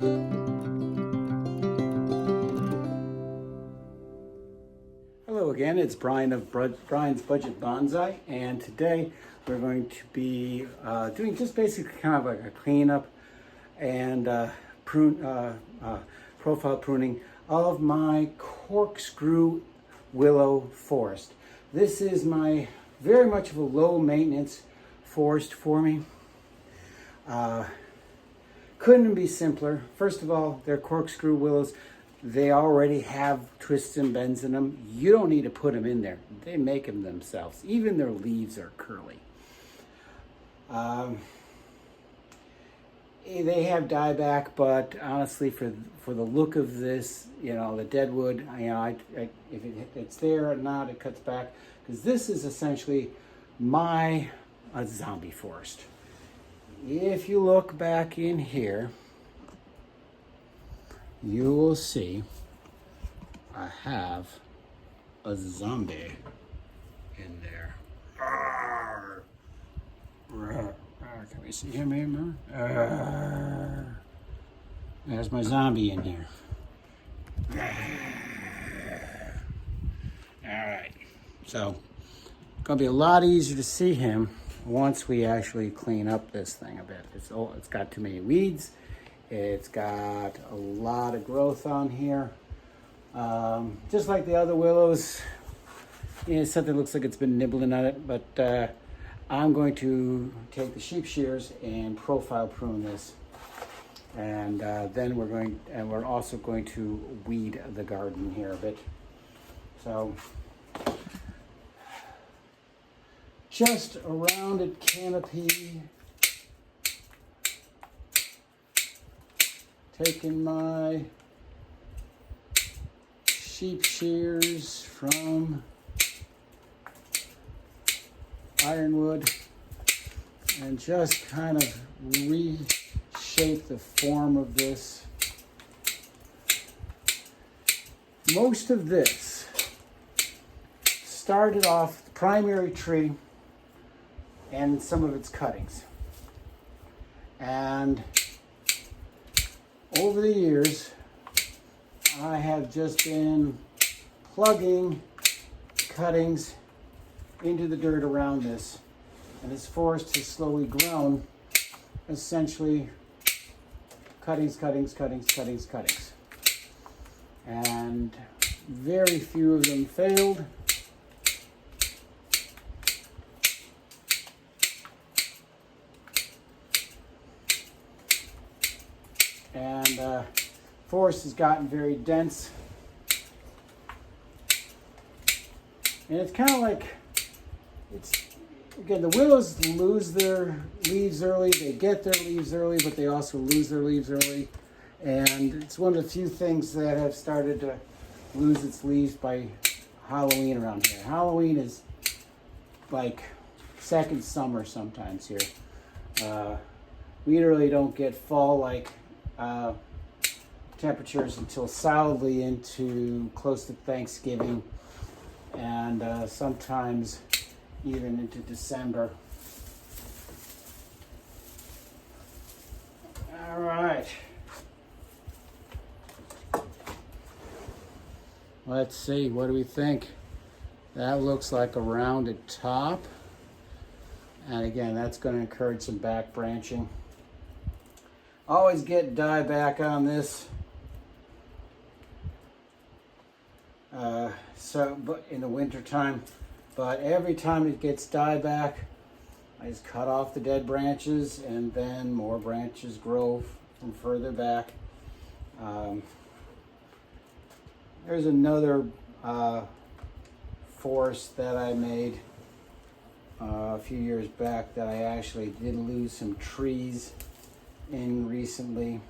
Hello again, it's Brian of Brian's Budget Bonsai, and today we're going to be doing just basically kind of like a cleanup and profile pruning of my corkscrew willow forest. This is my very much of a low maintenance forest for me. Couldn't be simpler. First of all, they're corkscrew willows. They already have twists and bends in them. You don't need to put them in there. They make them themselves. Even their leaves are curly. They have dieback, but honestly, for the look of this, you know, the dead wood, if it's there or not, it cuts back, because this is essentially a zombie forest. If you look back in here, you will see I have a zombie in there. Arr! Arr! Can we see him here? There's my zombie in here. All right, so it's gonna be a lot easier to see him once we actually clean up this thing a bit. It's got too many weeds. It's got a lot of growth on here. Just like the other willows, something looks like it's been nibbling at it, but I'm going to take the sheep shears and profile prune this. And then we're also going to weed the garden here a bit. So just a rounded canopy. Taking my sheep shears from ironwood and just kind of reshape the form of this. Most of this started off the primary tree and some of its cuttings. And over the years, I have just been plugging cuttings into the dirt around this. And this forest has slowly grown, essentially cuttings. And very few of them failed. And forest has gotten very dense. And it's kind of like, again, the willows lose their leaves early. They get their leaves early, but they also lose their leaves early. And it's one of the few things that have started to lose its leaves by Halloween around here. Halloween is like second summer sometimes here. We really don't get fall-like temperatures until solidly into close to Thanksgiving, and sometimes even into December. All right. Let's see, what do we think? That looks like a rounded top. And again, that's going to encourage some back branching. Always get dieback on this. But in the winter time, but every time it gets dieback, I just cut off the dead branches, and then more branches grow from further back. There's another forest that I made a few years back that I actually did lose some trees in recently,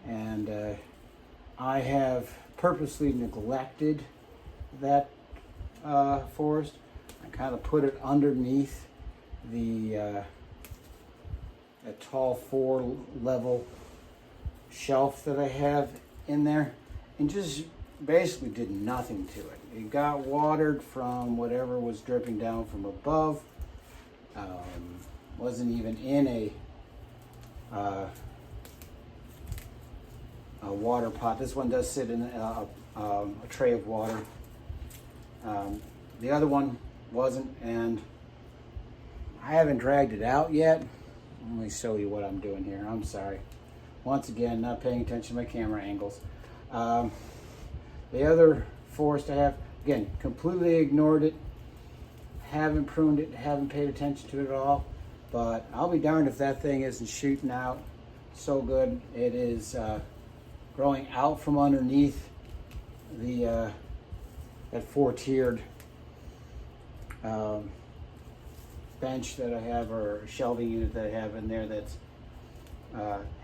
and I have purposely neglected that forest. I kind of put it underneath the tall 4-level shelf that I have in there, and just basically did nothing to it. It got watered from whatever was dripping down from above. Wasn't even in a water pot. This one does sit in a tray of water. The other one wasn't, and I haven't dragged it out yet. Let me show you what I'm doing here. I'm sorry. Once again, not paying attention to my camera angles. The other forest I have, again, completely ignored it. Haven't pruned it, haven't paid attention to it at all. But I'll be darned if that thing isn't shooting out so good. It is growing out from underneath the that four-tiered bench that I have, or shelving unit that I have in there that's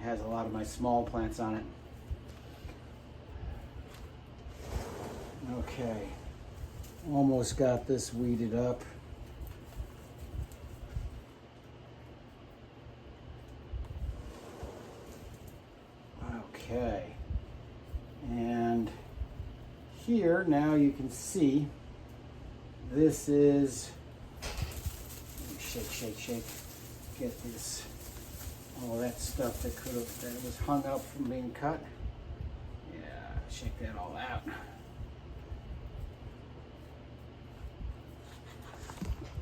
has a lot of my small plants on it. Okay, almost got this weeded up. Okay, and here now you can see this is, shake, get this, all that stuff that was hung up from being cut. Yeah, shake that all out.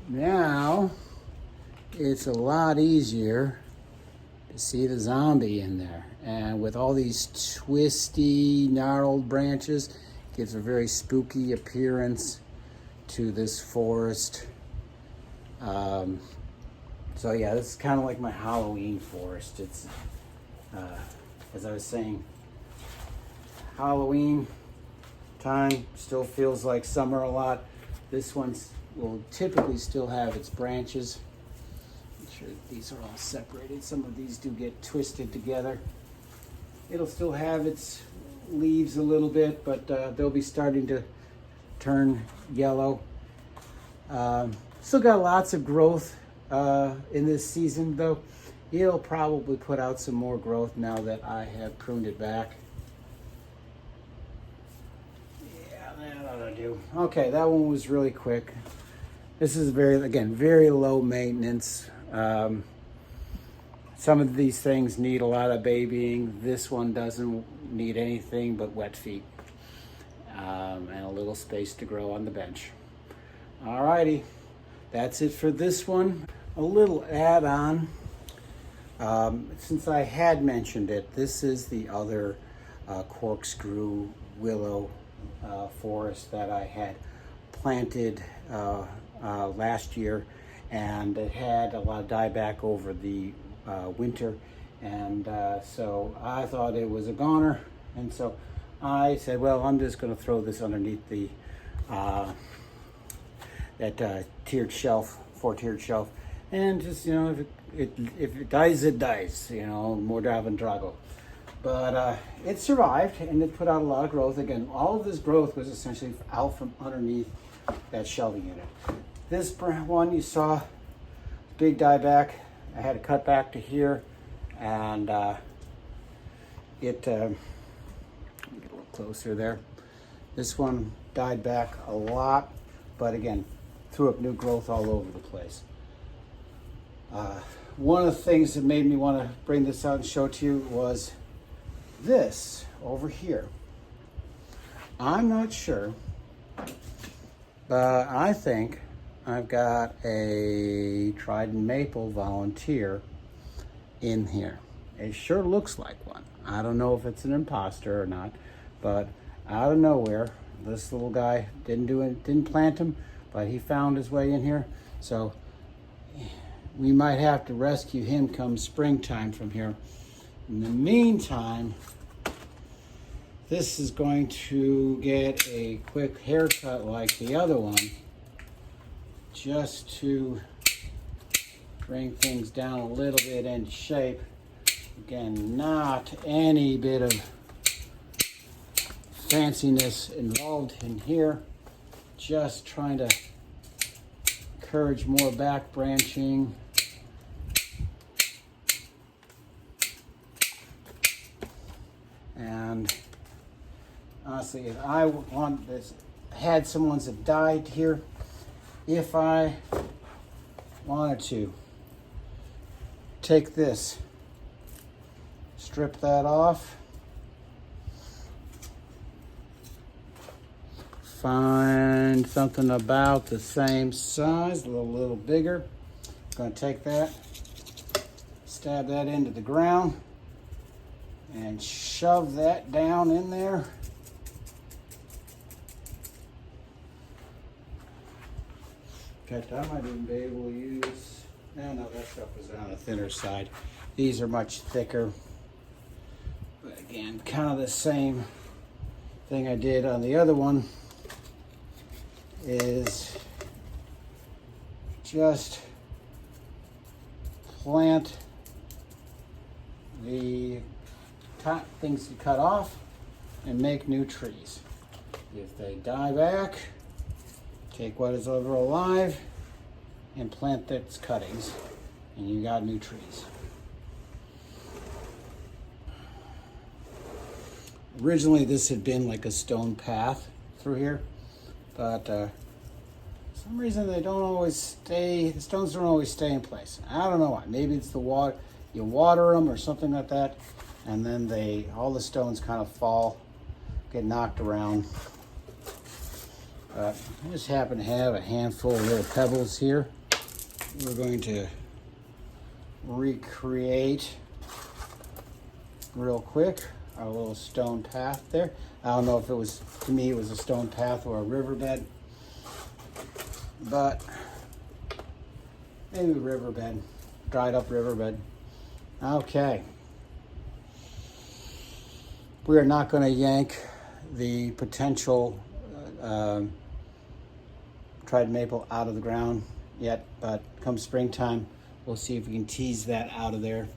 Now it's a lot easier to see the zombie in there, and with all these twisty, gnarled branches, it gives a very spooky appearance to this forest. So yeah, this is kind of like my Halloween forest. It's, as I was saying, Halloween time still feels like summer a lot. This one will typically still have its branches. Make sure these are all separated. Some of these do get twisted together. It'll still have its leaves a little bit, but they'll be starting to turn yellow. Still got lots of growth in this season, though. It'll probably put out some more growth now that I have pruned it back. Yeah, that ought to do. Okay, that one was really quick. This is very low maintenance. Some of these things need a lot of babying. This one doesn't need anything but wet feet and a little space to grow on the bench. Alrighty, that's it for this one. A little add-on. Since I had mentioned it, this is the other corkscrew willow forest that I had planted last year, and it had a lot of dieback over the winter, and so I thought it was a goner, and so I said, well, I'm just going to throw this underneath the that tiered shelf, four-tiered shelf, and just, you know, if it dies, it dies, you know, more than Drago. But it survived, and it put out a lot of growth. Again, all of this growth was essentially out from underneath that shelving unit. This one you saw, big dieback. I had to cut back to here, and let me get a little closer there. This one died back a lot, but again, threw up new growth all over the place. One of the things that made me want to bring this out and show it to you was this over here. I'm not sure, but I think I've got a Trident Maple volunteer in here. It sure looks like one. I don't know if it's an imposter or not, but out of nowhere, this little guy didn't plant him, but he found his way in here. So we might have to rescue him come springtime from here. In the meantime, this is going to get a quick haircut like the other one, just to bring things down a little bit into shape. Again, not any bit of fanciness involved in here, just trying to encourage more back branching. And honestly, if I want this, had some ones that died here, if I wanted to take this, strip that off, find something about the same size, a little bigger. I'm going to take that, stab that into the ground, and shove that down in there. In fact, I might even be able to use, no, that stuff was on the thinner side. These are much thicker. But again, kind of the same thing I did on the other one is just plant the top things to cut off and make new trees. If they die back, take what is ever alive and plant its cuttings, and you got new trees. Originally, this had been like a stone path through here, but for some reason they don't always stay, the stones don't always stay in place. I don't know why. Maybe it's the water, you water them or something like that, and then all the stones kind of fall, get knocked around. I just happen to have a handful of little pebbles here. We're going to recreate real quick our little stone path there. I don't know if it was, to me it was a stone path or a riverbed, but maybe riverbed, dried up riverbed. Okay. We are not going to yank the potential dried maple out of the ground yet, but come springtime, we'll see if we can tease that out of there.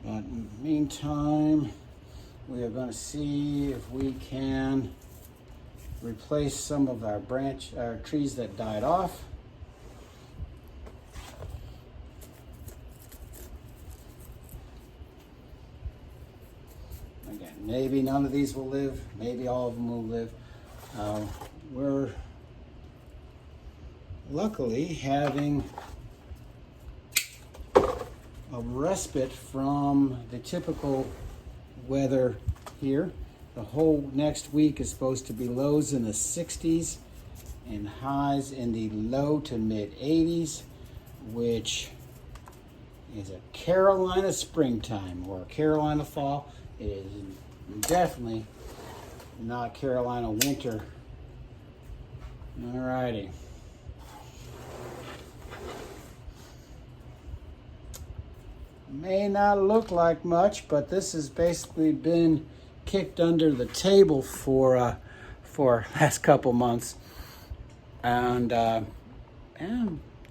But in the meantime, we are going to see if we can replace some of our trees that died off. Again, maybe none of these will live, maybe all of them will live. We're luckily having a respite from the typical weather here. The whole next week is supposed to be lows in the 60s and highs in the low to mid 80s, which is a Carolina springtime or a Carolina fall. It is definitely not Carolina winter. Alrighty. May not look like much, but this has basically been kicked under the table for last couple months, and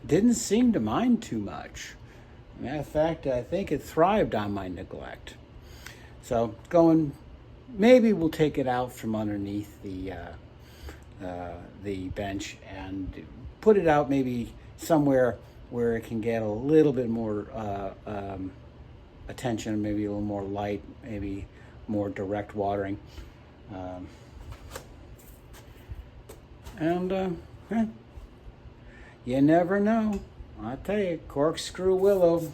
didn't seem to mind too much. Matter of fact, I think it thrived on my neglect. So maybe we'll take it out from underneath the bench and put it out maybe somewhere where it can get a little bit more attention, maybe a little more light, maybe more direct watering. You never know. I tell you, corkscrew willow,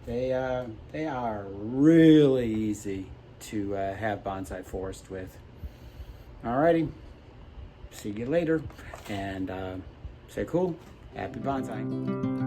they are really easy to have bonsai forest with. Alrighty, see you later, and stay cool. Happy bonsai.